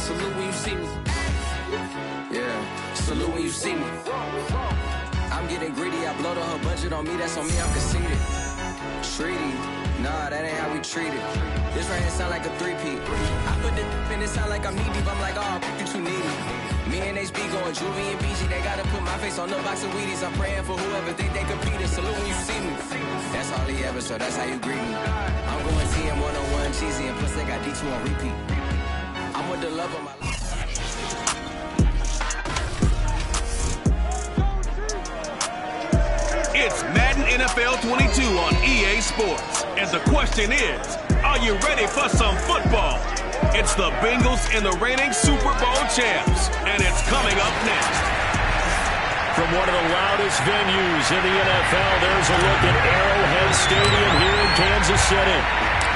Salute when you see me. Yeah, salute when you see me. I'm getting greedy, I blowed up her budget on me, that's on me, I'm conceited. Treaty, nah, that ain't how we treat it. This right here sound like a three-peat. I put the in it sound like I'm knee deep, I'm like, oh, you too needy. Me and HB going Juvie and BG, they gotta put my face on the box of Wheaties. I'm praying for whoever think they competed. Salute when you see me. That's all he ever, so that's how you greet me. I'm going TM 101 cheesy, and plus they got D2 on repeat. I'm with the love of my life. It's Madden NFL 22 on EA Sports. And the question is, are you ready for some football? It's the Bengals and the reigning Super Bowl champs. And it's coming up next. From one of the loudest venues in the NFL, there's a look at Arrowhead Stadium here in Kansas City.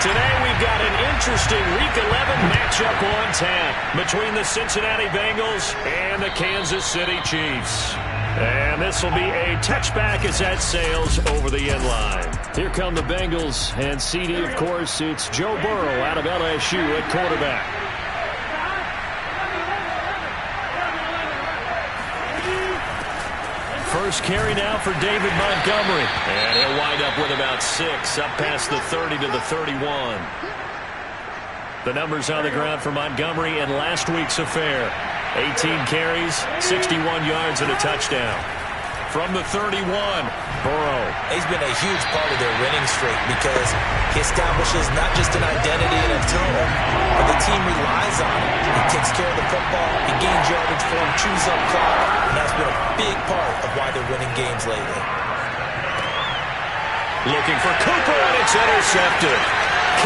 Today we've got an interesting Week 11 matchup on tap between the Cincinnati Bengals and the Kansas City Chiefs. And this will be a touchback as that sails over the end line. Here come the Bengals, and CD, of course, it's Joe Burrow out of LSU at quarterback. First carry now for David Montgomery. And he'll wind up with about 6, up past the 30 to the 31. The numbers on the ground for Montgomery in last week's affair. 18 carries, 61 yards, and a touchdown. From the 31, Burrow. He's been a huge part of their winning streak because he establishes not just an identity and a tone, but the team relies on him. He takes care of the football, he gains yardage for him, chews up clock, and that's been a big part of why they're winning games lately. Looking for Cooper, and it's intercepted.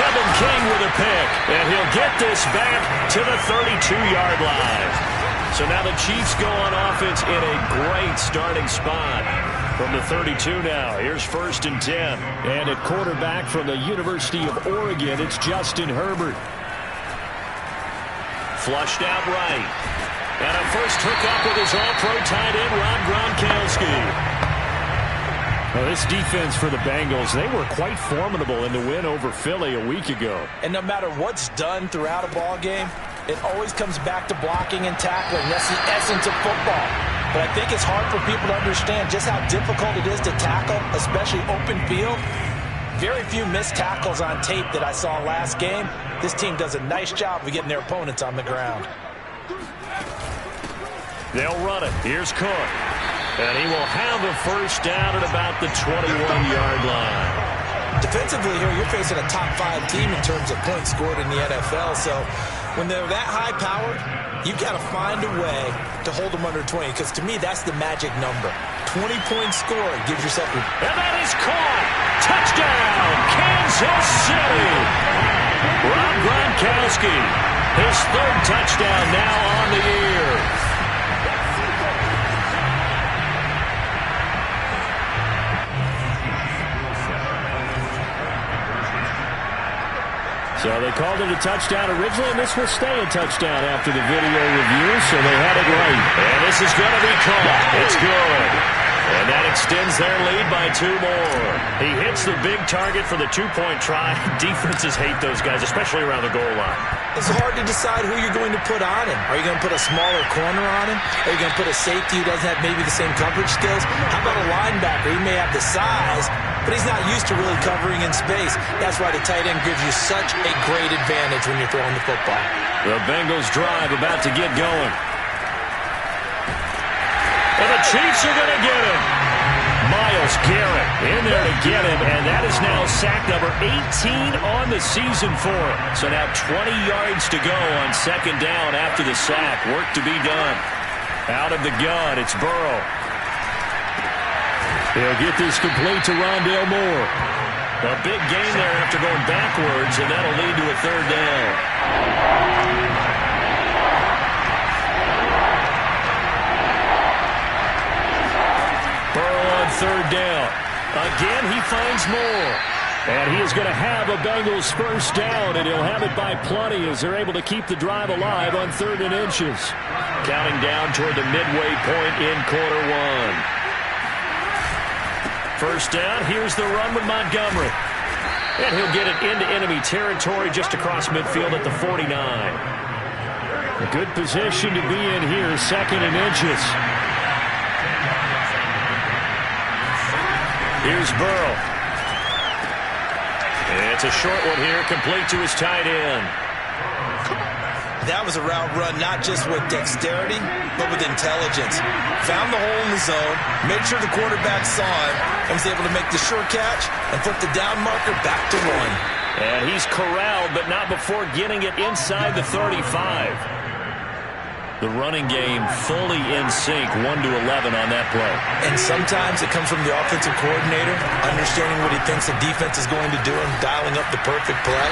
Kevin King with a pick, and he'll get this back to the 32-yard line. So now the Chiefs go on offense in a great starting spot. From the 32 now, here's 1st and 10. And at quarterback from the University of Oregon, it's Justin Herbert. Flushed out right. And a first hookup with his all-pro tight end, Rob Gronkowski. Well, this defense for the Bengals, they were quite formidable in the win over Philly a week ago. And no matter what's done throughout a ball game, it always comes back to blocking and tackling. That's the essence of football. But I think it's hard for people to understand just how difficult it is to tackle, especially open field. Very few missed tackles on tape that I saw last game. This team does a nice job of getting their opponents on the ground. They'll run it. Here's Cook. And he will have a first down at about the 21-yard line. Defensively here, you're facing a top 5 team in terms of points scored in the NFL. So when they're that high-powered, you've got to find a way to hold them under 20. Because to me, that's the magic number. 20 points scored gives yourself a... And that is caught. Touchdown, Kansas City. Rob Gronkowski, his 3rd touchdown now on the year. So they called it a touchdown originally, and this will stay a touchdown after the video review, so they had it right. And this is going to be caught. It's good. And that extends their lead by 2 more. He hits the big target for the 2-point try. Defenses hate those guys, especially around the goal line. It's hard to decide who you're going to put on him. Are you going to put a smaller corner on him? Are you going to put a safety who doesn't have maybe the same coverage skills? How about a linebacker? He may have the size, but he's not used to really covering in space. That's why the tight end gives you such a great advantage when you're throwing the football. The Bengals drive about to get going. And the Chiefs are going to get him. Myles Garrett in there to get him, and that is now sack number 18 on the season for him. So now 20 yards to go on 2nd down after the sack. Work to be done. Out of the gun, it's Burrow. He'll get this complete to Rondale Moore. A big gain there after going backwards, and that'll lead to a 3rd down. Burrow on 3rd down. Again, he finds Moore. And he is going to have a Bengals first down, and he'll have it by plenty as they're able to keep the drive alive on 3rd and inches. Counting down toward the midway point in quarter 1. First down, here's the run with Montgomery. And he'll get it into enemy territory just across midfield at the 49. Good position to be in here, 2nd and inches. Here's Burrow. It's a short one here, complete to his tight end. That was a route run not just with dexterity, but with intelligence. Found the hole in the zone, made sure the quarterback saw it, and was able to make the short catch and flip the down marker back to 1. And he's corralled, but not before getting it inside the 35. The running game fully in sync, 1-11 on that play. And sometimes it comes from the offensive coordinator, understanding what he thinks the defense is going to do and dialing up the perfect play.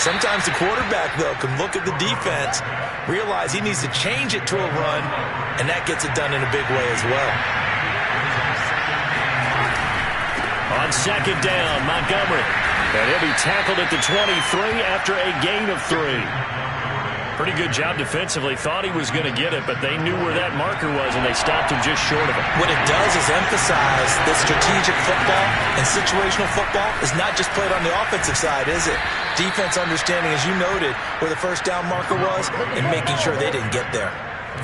Sometimes the quarterback, though, can look at the defense, realize he needs to change it to a run, and that gets it done in a big way as well. On 2nd down, Montgomery. And he'll be tackled at the 23 after a gain of 3. Pretty good job defensively. Thought he was going to get it, but they knew where that marker was, and they stopped him just short of it. What it does is emphasize that strategic football and situational football is not just played on the offensive side, is it? Defense understanding, as you noted, where the first down marker was and making sure they didn't get there.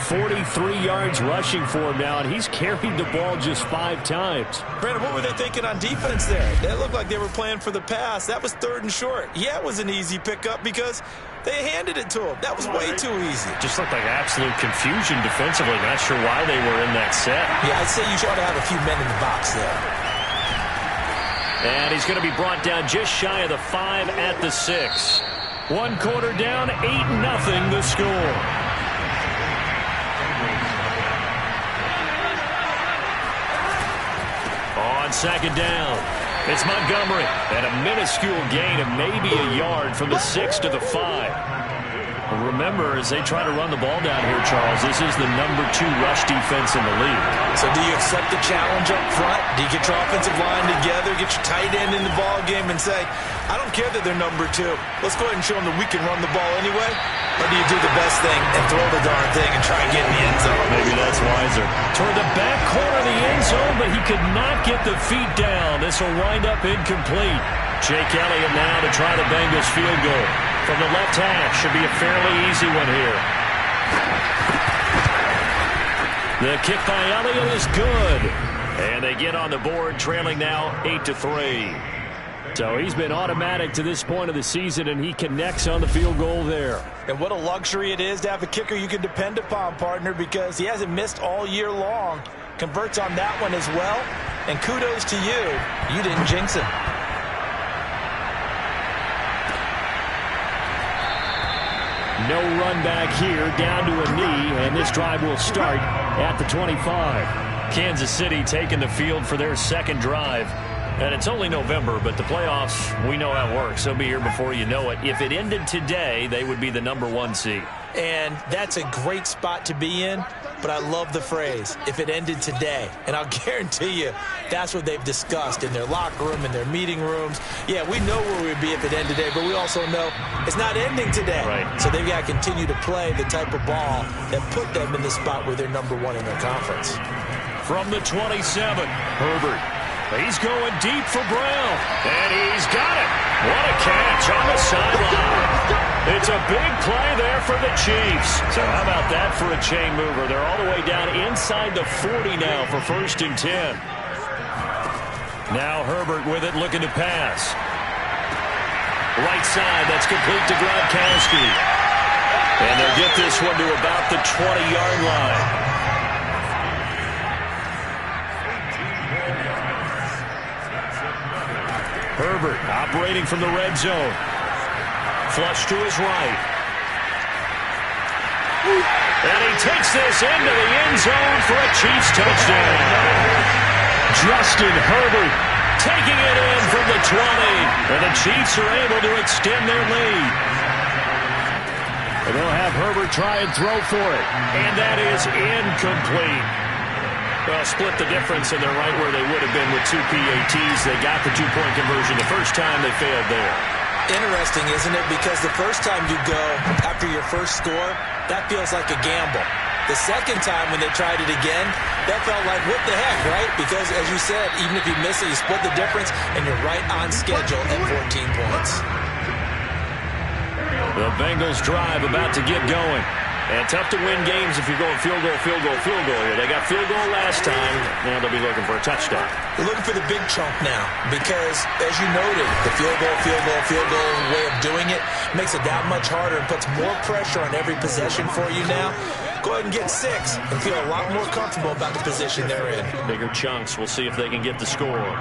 43 yards rushing for him now, and he's carried the ball just 5 times. Brandon, what were they thinking on defense there? It looked like they were playing for the pass. That was 3rd and short. Yeah, it was an easy pickup because they handed it to him. That was way too easy. Just looked like absolute confusion defensively. Not sure why they were in that set. Yeah, I'd say you ought to have a few men in the box there. And he's going to be brought down just shy of the 5 at the 6. 1 quarter down, 8-0 the score. On 2nd down, it's Montgomery. And a minuscule gain of maybe a yard from the 6 to the 5. Remember, as they try to run the ball down here, Charles, this is the number 2 rush defense in the league. So do you accept the challenge up front? Do you get your offensive line together, get your tight end in the ball game and say, I don't care that they're number 2. Let's go ahead and show them that we can run the ball anyway? Or do you do the best thing and throw the darn thing and try and get in the end zone? Maybe that's wiser. Toward the back corner of the end zone, but he could not get the feet down. This will wind up incomplete. Jake Elliott now to try the Bengals field goal. From the left hash, should be a fairly easy one here. The kick by Elliott is good. And they get on the board, trailing now 8-3. So he's been automatic to this point of the season, and he connects on the field goal there. And what a luxury it is to have a kicker you can depend upon, partner, because he hasn't missed all year long. Converts on that one as well. And kudos to you. You didn't jinx him. No run back here, down to a knee, and this drive will start at the 25. Kansas City taking the field for their 2nd drive. And it's only November, but the playoffs, we know how it works. They'll be here before you know it. If it ended today, they would be the number 1 seed. And that's a great spot to be in, but I love the phrase, if it ended today. And I'll guarantee you, that's what they've discussed in their locker room, in their meeting rooms. Yeah, we know where we'd be if it ended today, but we also know it's not ending today. Right. So they've got to continue to play the type of ball that put them in the spot where they're number 1 in their conference. From the 27, Herbert. He's going deep for Brown, and he's got it. What a catch on the sideline. It's a big play there for the Chiefs. So how about that for a chain mover? They're all the way down inside the 40 now for 1st and 10. Now Herbert with it, looking to pass. Right side, that's complete to Gronkowski. And they'll get this one to about the 20-yard line. Herbert operating from the red zone. Flush to his right. And he takes this into the end zone for a Chiefs touchdown. Justin Herbert taking it in from the 20. And the Chiefs are able to extend their lead. And they'll have Herbert try and throw for it. And that is incomplete. Well, split the difference, and they're right where they would have been with 2 PATs. They got the 2-point conversion the first time. They failed there. Interesting, isn't it? Because the first time you go after your first score, that feels like a gamble. The second time when they tried it again, that felt like, what the heck, right? Because, as you said, even if you miss it, you split the difference, and you're right on schedule at 14 points. The Bengals drive about to get going. And tough to win games if you're going field goal, field goal, field goal here. They got field goal last time. Now they'll be looking for a touchdown. They're looking for the big chunk now because, as you noted, the field goal way of doing it makes it that much harder and puts more pressure on every possession for you now. Go ahead and get 6 and feel a lot more comfortable about the position they're in. Bigger chunks. We'll see if they can get the score.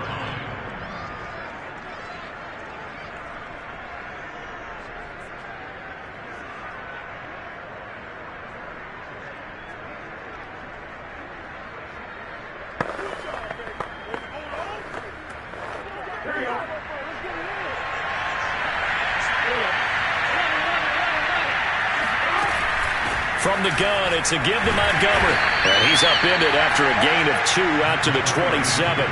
From the gun, it's a give to Montgomery. And he's upended after a gain of 2 out to the 27.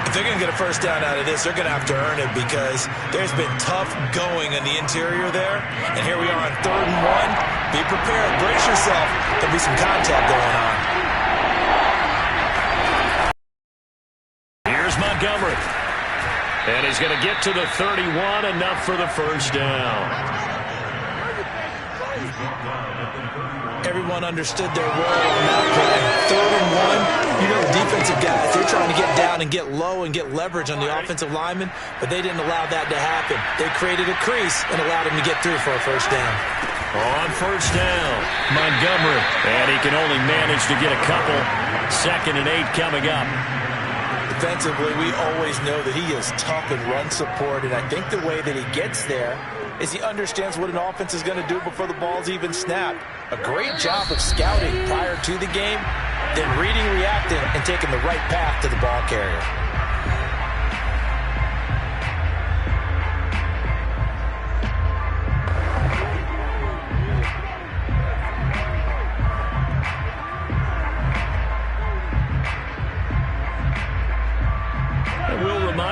If they're going to get a first down out of this, they're going to have to earn it because there's been tough going in the interior there. And here we are on 3rd and 1. Be prepared. Brace yourself. There'll be some contact going on. Here's Montgomery. And he's going to get to the 31, enough for the first down. Everyone understood their role on that play. 3rd and 1. You know the defensive guys, they're trying to get down and get low and get leverage on the offensive lineman, but they didn't allow that to happen. They created a crease and allowed him to get through for a first down. On first down, Montgomery. And he can only manage to get a couple. 2nd and 8 coming up. Defensively, we always know that he is tough in run support, and I think the way that he gets there is he understands what an offense is going to do before the ball's even snapped. A great job of scouting prior to the game, then reading, reacting, and taking the right path to the ball carrier.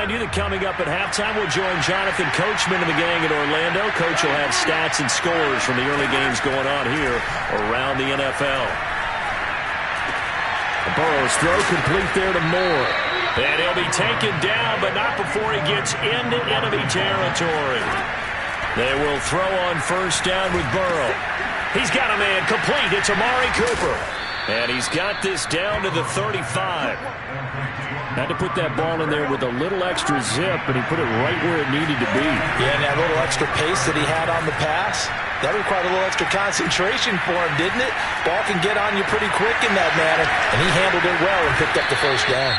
You that coming up at halftime, we'll join Jonathan Coachman and the gang in Orlando. Coach will have stats and scores from the early games going on here around the NFL. Burrow's throw complete there to Moore. And he'll be taken down, but not before he gets into enemy territory. They will throw on first down with Burrow. He's got a man complete. It's Amari Cooper. And he's got this down to the 35. Had to put that ball in there with a little extra zip, and he put it right where it needed to be. Yeah, and that little extra pace that he had on the pass, that required a little extra concentration for him, didn't it? Ball can get on you pretty quick in that manner, and he handled it well and picked up the first down.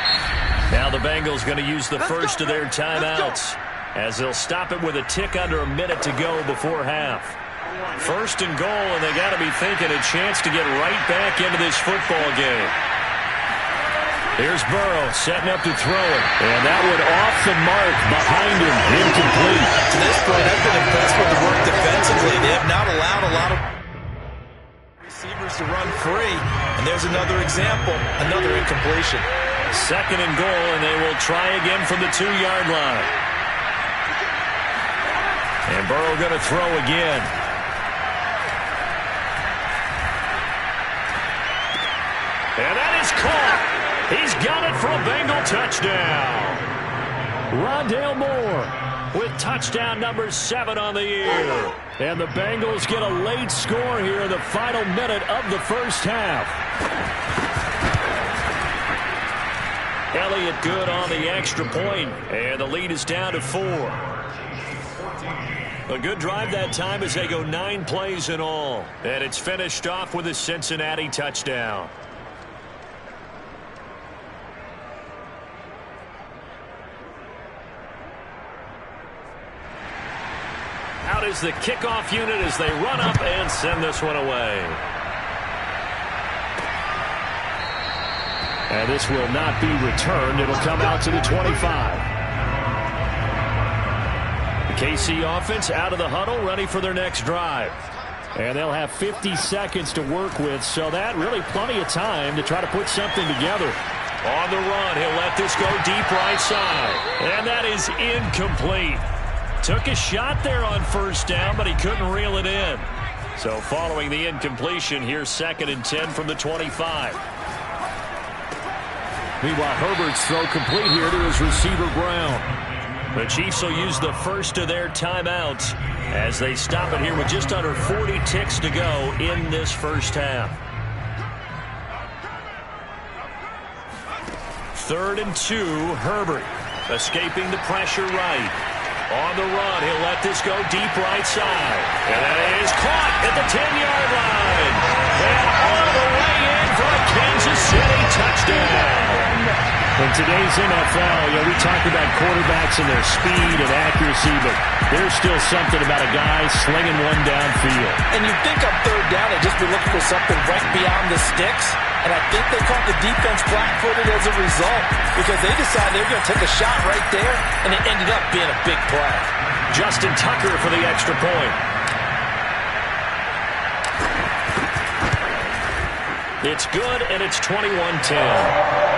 Now the Bengals going to use the first of their timeouts as they'll stop it with a tick under a minute to go before half. 1st and goal, and they got to be thinking a chance to get right back into this football game. Here's Burrow setting up to throw it. And that one off the mark behind him. Incomplete. To this point, I've been impressed with the work defensively. They have not allowed a lot of receivers to run free. And there's another example, another incompletion. 2nd and goal, and they will try again from the 2-yard line. And Burrow going to throw again. And that is caught. He's got it for a Bengal touchdown. Rondale Moore with touchdown number 7 on the year. And the Bengals get a late score here in the final minute of the first half. Elliott good on the extra point, and the lead is down to 4. A good drive that time as they go 9 plays in all. And it's finished off with a Cincinnati touchdown. Out is the kickoff unit as they run up and send this one away. And this will not be returned. It'll come out to the 25. The KC offense out of the huddle, ready for their next drive. And they'll have 50 seconds to work with, so that really plenty of time to try to put something together. On the run, he'll let this go deep right side. And that is incomplete. Took a shot there on first down, but he couldn't reel it in. So following the incompletion, here's 2nd and 10 from the 25. Meanwhile, Herbert's throw complete here to his receiver, Brown. The Chiefs will use the first of their timeouts as they stop it here with just under 40 ticks to go in this first half. 3rd and 2, Herbert escaping the pressure right. On the run, he'll let this go deep right side. And that is caught at the 10-yard line. And all the way in for a Kansas City touchdown. In today's NFL, we talk about quarterbacks and their speed and accuracy, but there's still something about a guy slinging one downfield. And you think on 3rd down, they'd just be looking for something right beyond the sticks. And I think they caught the defense flat-footed as a result because they decided they were going to take a shot right there, and it ended up being a big play. Justin Tucker for the extra point. It's good, and it's 21-10.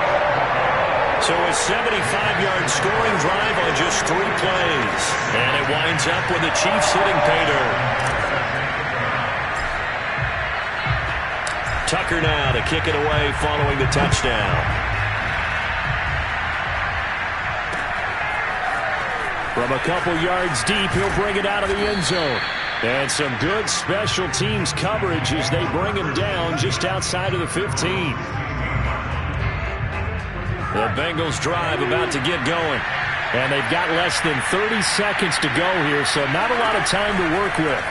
So a 75-yard scoring drive on just 3 plays. And it winds up with the Chiefs hitting pay dirt. Tucker now to kick it away following the touchdown. From a couple yards deep, he'll bring it out of the end zone. And some good special teams coverage as they bring him down just outside of the 15. The Bengals drive about to get going. And they've got less than 30 seconds to go here, so not a lot of time to work with.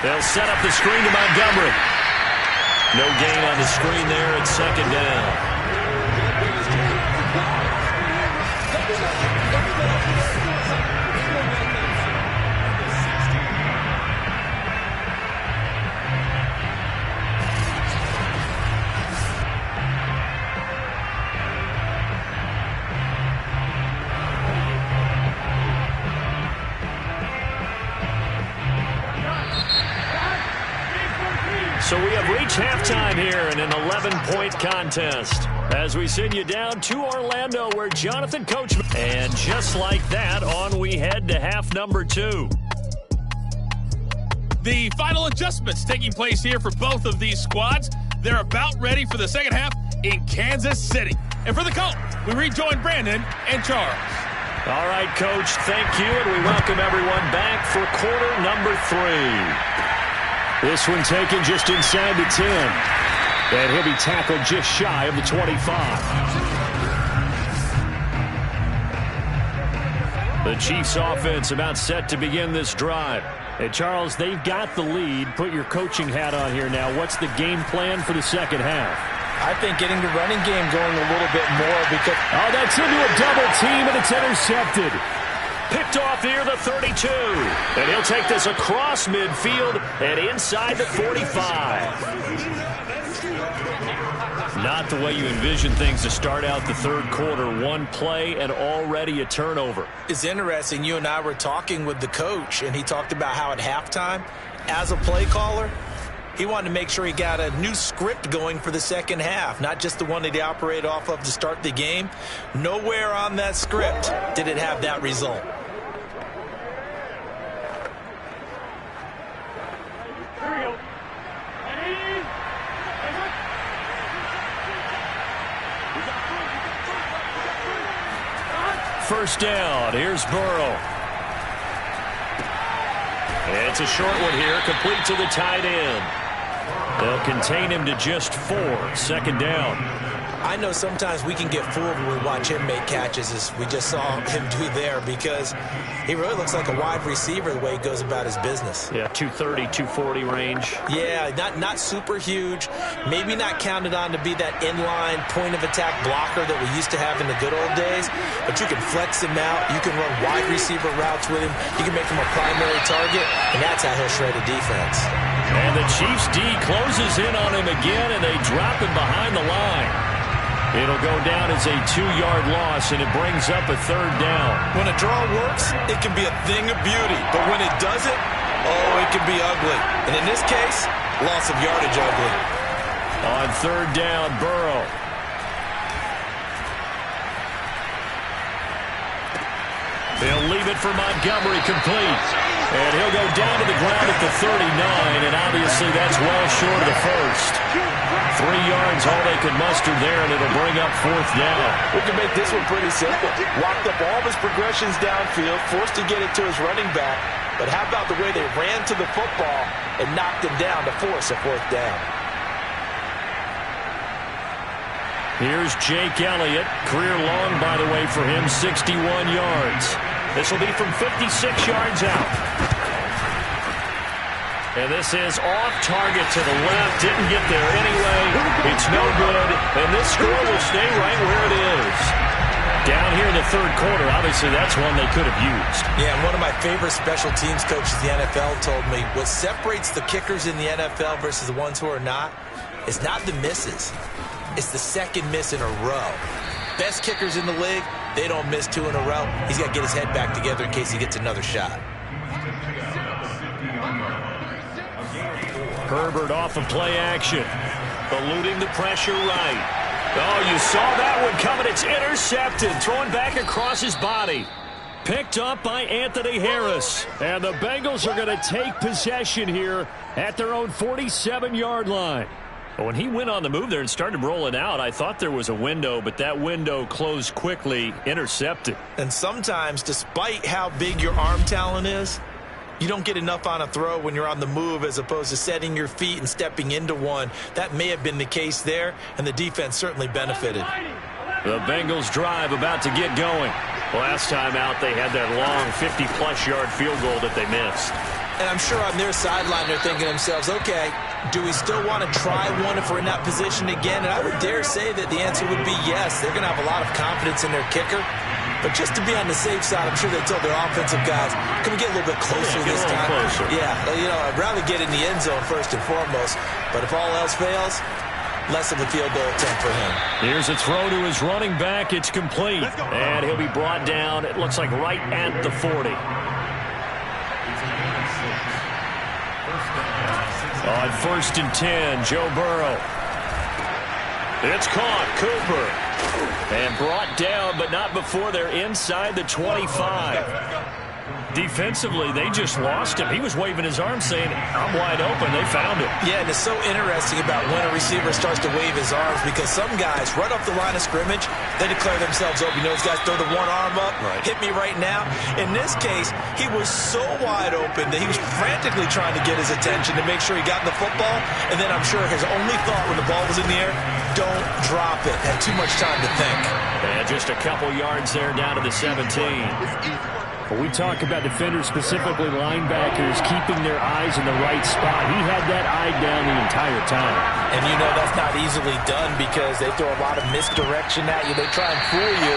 They'll set up the screen to Montgomery. No gain on the screen there at 2nd down. So we have reached halftime here in an 11-point contest as we send you down to Orlando where Jonathan Coachman. And just like that, on we head to half number 2. The final adjustments taking place here for both of these squads. They're about ready for the second half in Kansas City. And for the call, we rejoin Brandon and Charles. All right, Coach, thank you, and we welcome everyone back for quarter number 3. This one taken just inside the 10. And he'll be tackled just shy of the 25. The Chiefs offense about set to begin this drive. Hey, Charles, they've got the lead. Put your coaching hat on here now. What's the game plan for the second half? I think getting the running game going a little bit more because... Oh, that's into a double team, and it's intercepted. Picked off near the 32. And he'll take this across midfield and inside the 45. Not the way you envision things to start out the third quarter. One play and already a turnover. It's interesting. You and I were talking with the coach, and he talked about how at halftime, as a play caller, he wanted to make sure he got a new script going for the second half, not just the one that he operated off of to start the game. Nowhere on that script did it have that result. First down. Here's Burrow. It's a short one here, complete to the tight end. They'll contain him to just 4. 2nd down. I know sometimes we can get fooled when we watch him make catches, as we just saw him do there, because he really looks like a wide receiver the way he goes about his business. Yeah, 230, 240 range. Yeah, not super huge. Maybe not counted on to be that inline point-of-attack blocker that we used to have in the good old days, but you can flex him out. You can run wide receiver routes with him. You can make him a primary target, and that's how he'll shred a defense. And the Chiefs D closes in on him again, and they drop him behind the line. It'll go down as a 2-yard loss, and it brings up a 3rd down. When a draw works, it can be a thing of beauty. But when it doesn't, oh, it can be ugly. And in this case, loss of yardage ugly. On 3rd down, Burrow. He'll leave it for Montgomery complete. And he'll go down to the ground at the 39, and obviously that's well short of the first. 3 yards, all they could muster there, and it'll bring up 4th down. We can make this one pretty simple. Walked up all of his progressions downfield, forced to get it to his running back. But how about the way they ran to the football and knocked him down to force a 4th down? Here's Jake Elliott. Career long, by the way, for him, 61 yards. This will be from 56 yards out. And this is off target to the left. Didn't get there anyway. It's no good. And this score will stay right where it is. Down here in the 3rd quarter, obviously that's one they could have used. Yeah, and one of my favorite special teams coaches in the NFL told me what separates the kickers in the NFL versus the ones who are not is not the misses. It's the second miss in a row. Best kickers in the league, they don't miss 2 in a row. He's got to get his head back together in case he gets another shot. Herbert off of play action. Eluding the pressure right. Oh, you saw that one coming. It's intercepted. Thrown back across his body. Picked up by Anthony Harris. And the Bengals are going to take possession here at their own 47-yard line. When he went on the move there and started rolling out, I thought there was a window, but that window closed quickly, intercepted. And sometimes, despite how big your arm talent is, you don't get enough on a throw when you're on the move as opposed to setting your feet and stepping into one. That may have been the case there, and the defense certainly benefited. The Bengals drive about to get going. Last time out, they had that long 50-plus yard field goal that they missed. And I'm sure on their sideline they're thinking to themselves, okay, do we still want to try one if we're in that position again? And I would dare say that the answer would be yes. They're going to have a lot of confidence in their kicker. But just to be on the safe side, I'm sure they told their offensive guys, can we get a little bit closer this time? Closer. Yeah, you know, I'd rather get in the end zone first and foremost. But if all else fails, less of a field goal attempt for him. Here's a throw to his running back. It's complete. And he'll be brought down, it looks like right at the 40. On 1st and 10, Joe Burrow. It's caught. Cooper. And brought down, but not before they're inside the 25. Defensively, they just lost him. He was waving his arm saying, I'm wide open. They found him. Yeah, and it's so interesting about when a receiver starts to wave his arms because some guys, right off the line of scrimmage, they declare themselves open. You know, those guys throw the one arm up, hit me right now. In this case, he was so wide open that he was frantically trying to get his attention to make sure he got the football. And then I'm sure his only thought when the ball was in the air, don't drop it. Had too much time to think. And just a couple yards there down to the 17. When we talk about defenders, specifically linebackers, keeping their eyes in the right spot, he had that eye down the entire time. And you know that's not easily done because they throw a lot of misdirection at you. They try and fool you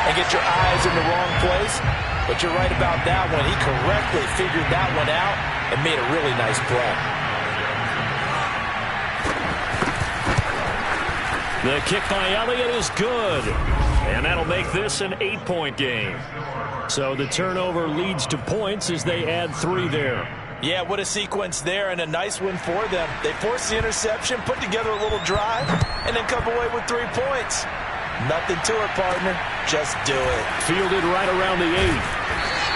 and get your eyes in the wrong place. But you're right about that one. He correctly figured that one out and made a really nice play. The kick by Elliott is good. And that'll make this an 8-point game. So the turnover leads to points as they add 3 there. Yeah, what a sequence there and a nice one for them. They force the interception, put together a little drive, and then come away with 3 points. Nothing to it, partner. Just do it. Fielded right around the 8.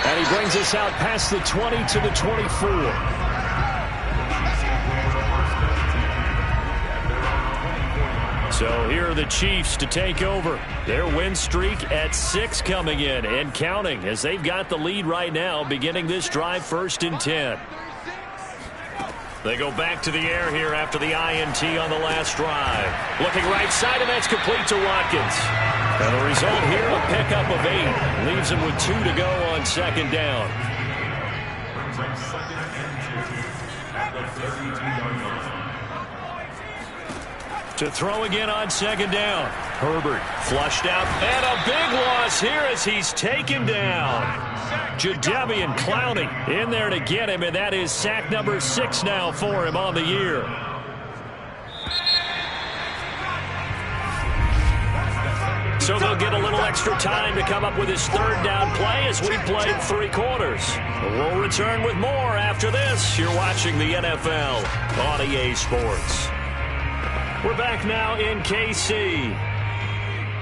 And he brings us out past the 20 to the 24. So here are the Chiefs to take over. Their win streak at 6 coming in and counting as they've got the lead right now beginning this drive 1st and 10. They go back to the air here after the INT on the last drive. Looking right side, and that's complete to Watkins. And the result here, a pickup of 8. Leaves him with 2 to go on 2nd down. To throw again on 2nd down. Herbert flushed out. And a big loss here as he's taken down. Jadeveon Clowney in there to get him, and that is sack number 6 now for him on the year. So they'll get a little extra time to come up with his 3rd down play as we played 3 quarters. We'll return with more after this. You're watching the NFL on EA Sports. We're back now in KC.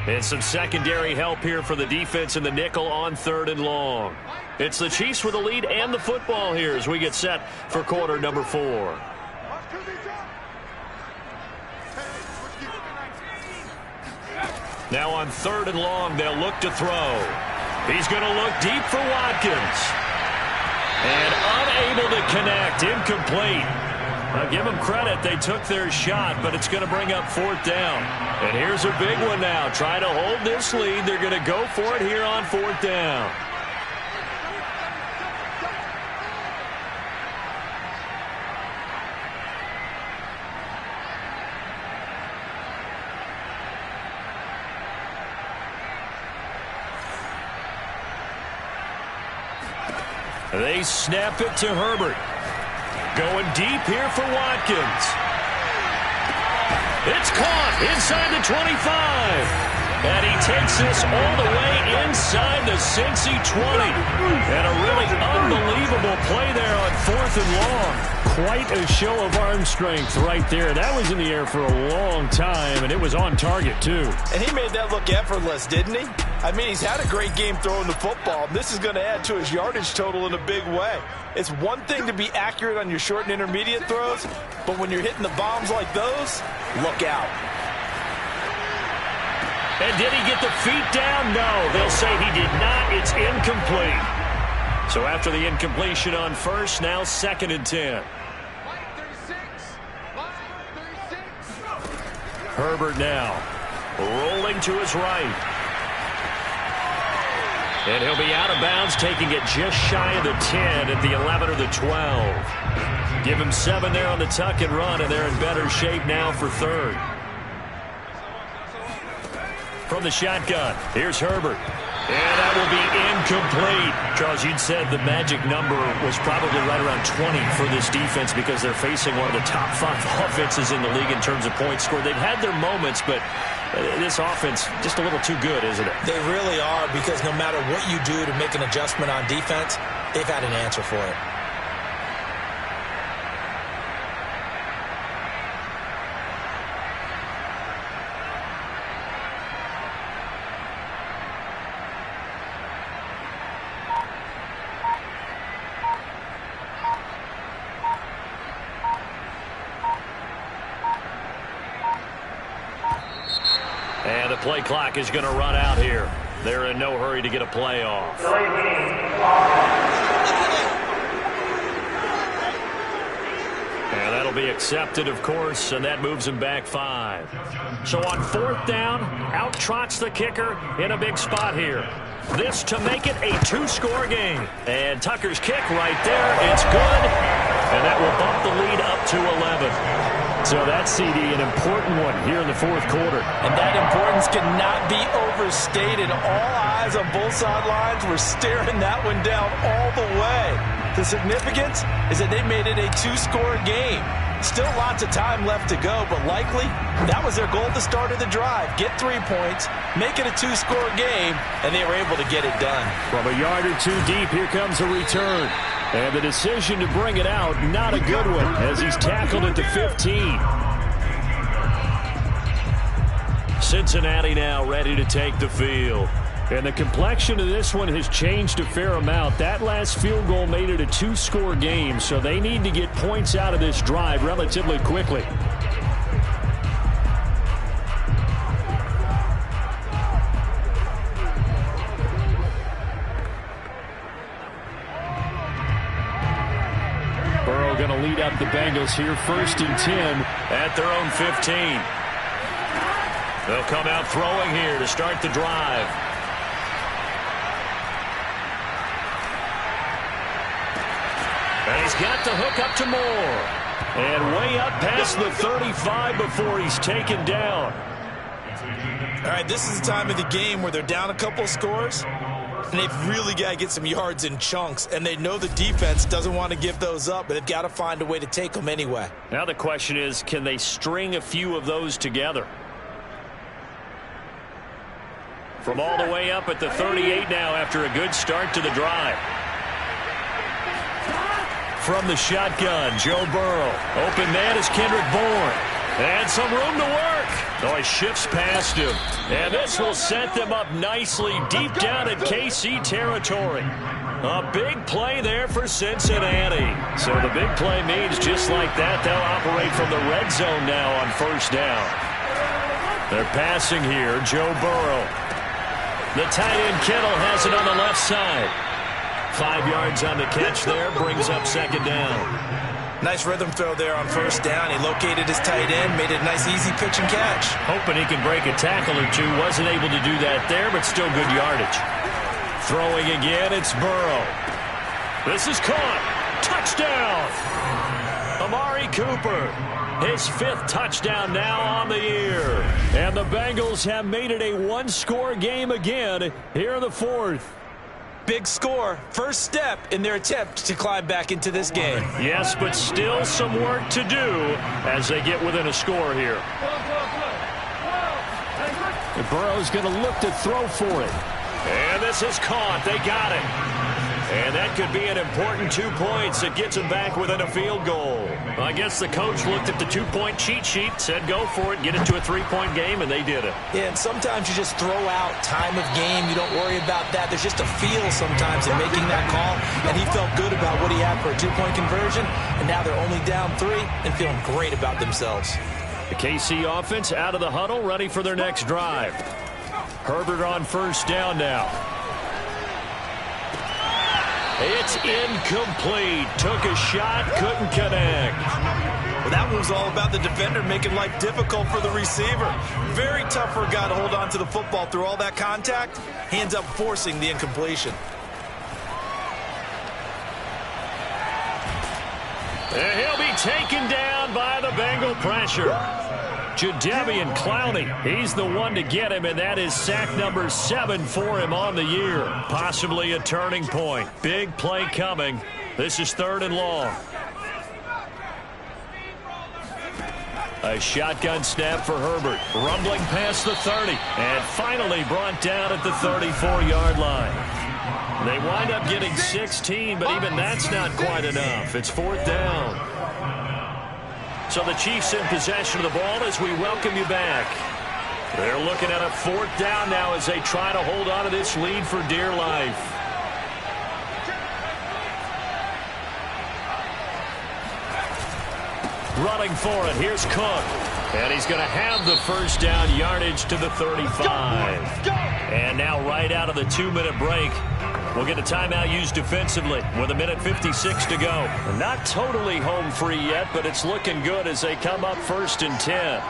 And some secondary help here for the defense in the nickel on 3rd and long. It's the Chiefs with the lead and the football here as we get set for quarter number 4. Now on 3rd and long, they'll look to throw. He's going to look deep for Watkins. And unable to connect, incomplete. I'll give them credit, they took their shot, but it's going to bring up 4th down. And here's a big one now. Trying to hold this lead. They're going to go for it here on 4th down. They snap it to Herbert. Going deep here for Watkins. It's caught inside the 25. And he takes this all the way inside the Cincy 20. And a really unbelievable play there on 4th and long. Quite a show of arm strength right there. That was in the air for a long time, and it was on target, too. And he made that look effortless, didn't he? I mean, he's had a great game throwing the football. This is going to add to his yardage total in a big way. It's one thing to be accurate on your short and intermediate throws, but when you're hitting the bombs like those, look out. And did he get the feet down? No, they'll say he did not. It's incomplete. So after the incompletion on 1st, now 2nd and 10. Herbert now rolling to his right. And he'll be out of bounds, taking it just shy of the 10 at the 11 or the 12. Give him 7 there on the tuck and run, and they're in better shape now for 3rd. From the shotgun, here's Herbert. And that will be incomplete. Charles, you'd said the magic number was probably right around 20 for this defense because they're facing one of the top 5 offenses in the league in terms of points scored. They've had their moments, but this offense just a little too good, isn't it? They really are, because no matter what you do to make an adjustment on defense, they've had an answer for it. And the play clock is going to run out here. They're in no hurry to get a play off. And that'll be accepted, of course, and that moves him back 5. So on 4th down, out trots the kicker in a big spot here. This to make it a 2-score game. And Tucker's kick right there. It's good. And that will bump the lead up to 11. So that's, CD, an important one here in the 4th quarter. And that importance cannot be overstated. All eyes on both sidelines were staring that one down all the way. The significance is that they made it a 2-score game. Still lots of time left to go, but likely that was their goal at the start of the drive. Get 3 points, make it a 2-score game, and they were able to get it done. From a yard or 2 deep, here comes a return. And the decision to bring it out, not a good one, as he's tackled at the 15. Cincinnati now ready to take the field. And the complexion of this one has changed a fair amount. That last field goal made it a 2-score game, so they need to get points out of this drive relatively quickly. Burrow going to lead up the Bengals here, 1st and 10 at their own 15. They'll come out throwing here to start the drive. And he's got the hook up to Moore. And way up past the 35 before he's taken down. All right, this is the time of the game where they're down a couple of scores, and they've really got to get some yards in chunks, and they know the defense doesn't want to give those up, but they've got to find a way to take them anyway. Now the question is, can they string a few of those together? From all the way up at the 38 now after a good start to the drive. From the shotgun, Joe Burrow. Open man is Kendrick Bourne. And some room to work. Oh, he shifts past him. And this will set them up nicely deep down in KC territory. A big play there for Cincinnati. So the big play means just like that, they'll operate from the red zone now on 1st down. They're passing here, Joe Burrow. The tight end Kittle has it on the left side. 5 yards on the catch there, brings up second down. Nice rhythm throw there on first down. He located his tight end, made it a nice easy pitch and catch. Hoping he can break a tackle or two. Wasn't able to do that there, but still good yardage. Throwing again, it's Burrow. This is caught. Touchdown! Amari Cooper. His 5th touchdown now on the year. And the Bengals have made it a one-score game again here in the 4th. Big score. First step in their attempt to climb back into this game. Yes, but still some work to do as they get within a score here. And Burrow's going to look to throw for it. And this is caught. They got it. And that could be an important 2 points. It gets them back within a field goal. I guess the coach looked at the 2-point cheat sheet, said go for it, get it to a 3-point game, and they did it. Yeah, and sometimes you just throw out time of game. You don't worry about that. There's just a feel sometimes in making that call, and he felt good about what he had for a 2-point conversion, and now they're only down 3 and feeling great about themselves. The KC offense out of the huddle, ready for their next drive. Herbert on first down now. It's incomplete. Took a shot, couldn't connect. Well, that one was all about the defender making life difficult for the receiver. Very tough for a guy to hold on to the football through all that contact. He ends up forcing the incompletion. And he'll be taken down by the Bengal pressure. Jadeveon Clowney, he's the one to get him, and that is sack number 7 for him on the year. Possibly a turning point. Big play coming. This is 3rd and long. A shotgun snap for Herbert. Rumbling past the 30, and finally brought down at the 34-yard line. They wind up getting 16, but even that's not quite enough. It's 4th down. So the Chiefs in possession of the ball as we welcome you back. They're looking at a 4th down now as they try to hold on to this lead for dear life. Running for it. Here's Cook. And he's going to have the first down yardage to the 35. And now right out of the 2-minute break, we'll get a timeout used defensively with 1:56 to go. Not totally home free yet, but it's looking good as they come up 1st and 10.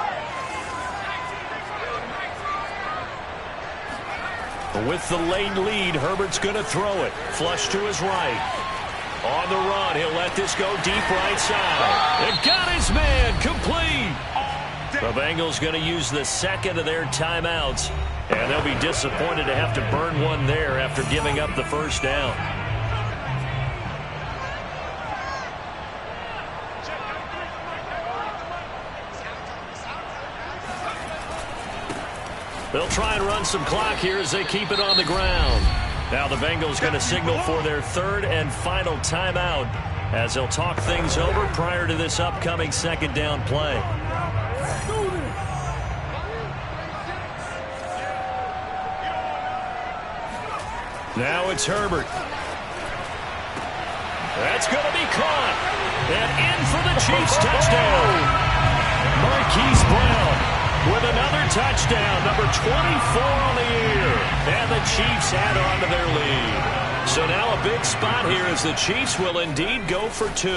With the late lead, Herbert's going to throw it. Flush to his right. On the run, he'll let this go deep right side. And got his man complete. The Bengals going to use the 2nd of their timeouts. And they'll be disappointed to have to burn one there after giving up the first down. They'll try and run some clock here as they keep it on the ground. Now the Bengals going to signal for their 3rd and final timeout as they'll talk things over prior to this upcoming 2nd down play. Now it's Herbert. That's going to be caught. And in for the Chiefs touchdown. Marquise Brown with another touchdown, number 24 on the year. And the Chiefs add on to their lead. So now a big spot here as the Chiefs will indeed go for 2.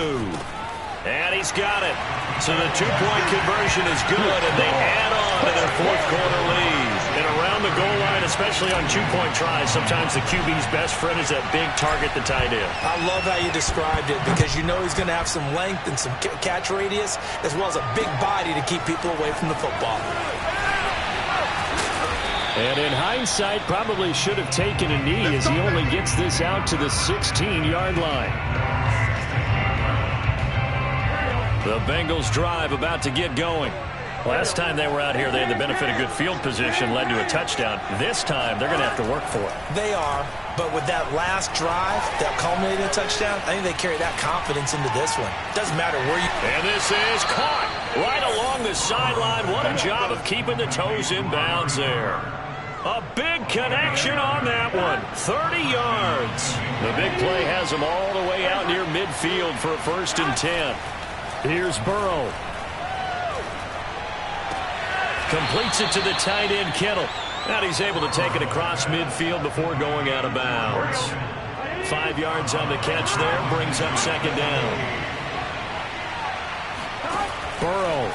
And he's got it. So the 2-point conversion is good, and they add on to their 4th quarter lead. And around the goal line, especially on 2-point tries, sometimes the QB's best friend is that big target, the tight end. I love how you described it because you know he's going to have some length and some catch radius as well as a big body to keep people away from the football. And in hindsight, probably should have taken a knee as he only gets this out to the 16-yard line. The Bengals drive about to get going. Last time they were out here, they had the benefit of good field position, led to a touchdown. This time, they're going to have to work for it. They are, but with that last drive that culminated in a touchdown, I think they carry that confidence into this one. Doesn't matter where you... And this is caught right along the sideline. What a job of keeping the toes in bounds there. A big connection on that one. 30 yards. The big play has them all the way out near midfield for a 1st and 10. Here's Burrow. Completes it to the tight end, Kittle. And he's able to take it across midfield before going out of bounds. 5 yards on the catch there, brings up second down. Burrow.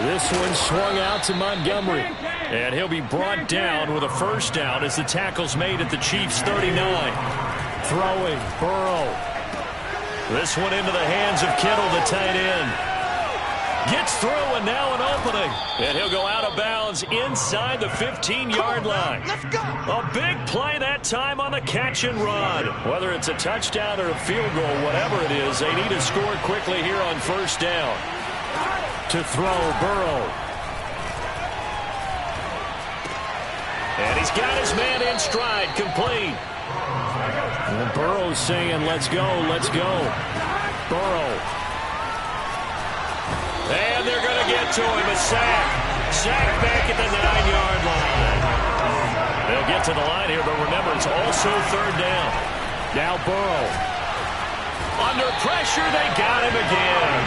This one swung out to Montgomery. And he'll be brought down with a first down as the tackle's made at the Chiefs' 39. Throwing, Burrow. This one into the hands of Kittle, the tight end. Gets through, and now an opening. And he'll go out of bounds inside the 15-yard line. Let's go. A big play that time on the catch and run. Whether it's a touchdown or a field goal, whatever it is, they need to score quickly here on first down. To throw, Burrow. And he's got his man in stride, complete. And Burrow's saying, let's go, let's go. Burrow. And they're going to get to him, a sack. Sack back at the 9-yard line. They'll get to the line here, but remember, it's also third down. Now Burrow. Under pressure, they got him again.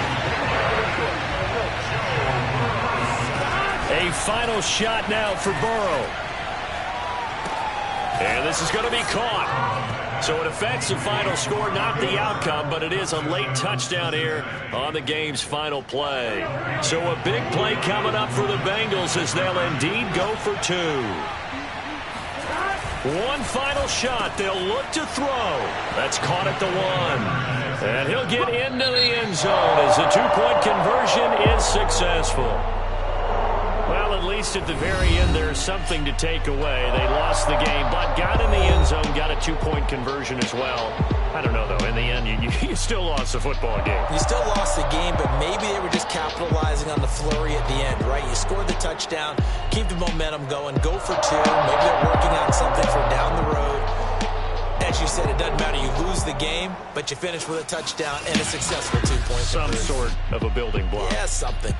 A final shot now for Burrow. And this is going to be caught. So it affects the final score, not the outcome, but it is a late touchdown here on the game's final play. So a big play coming up for the Bengals as they'll indeed go for 2. One final shot. They'll look to throw. That's caught at the 1. And he'll get into the end zone as the 2-point conversion is successful. Well, at least at the very end, there's something to take away. They lost the game, but got in the end zone, got a 2-point conversion as well. I don't know, though. In the end, you still lost the football game. You still lost the game, but maybe they were just capitalizing on the flurry at the end, right? You scored the touchdown, keep the momentum going, go for 2. Maybe they're working on something for down the road. As you said, it doesn't matter. You lose the game, but you finish with a touchdown and a successful 2-point conversion. Some sort of a building block. Yeah, something.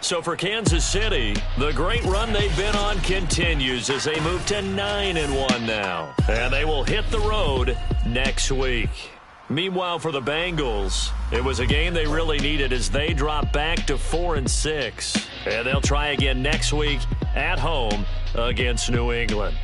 So for Kansas City, the great run they've been on continues as they move to 9-1 now. And they will hit the road next week. Meanwhile, for the Bengals, it was a game they really needed as they drop back to 4-6. And they'll try again next week at home against New England.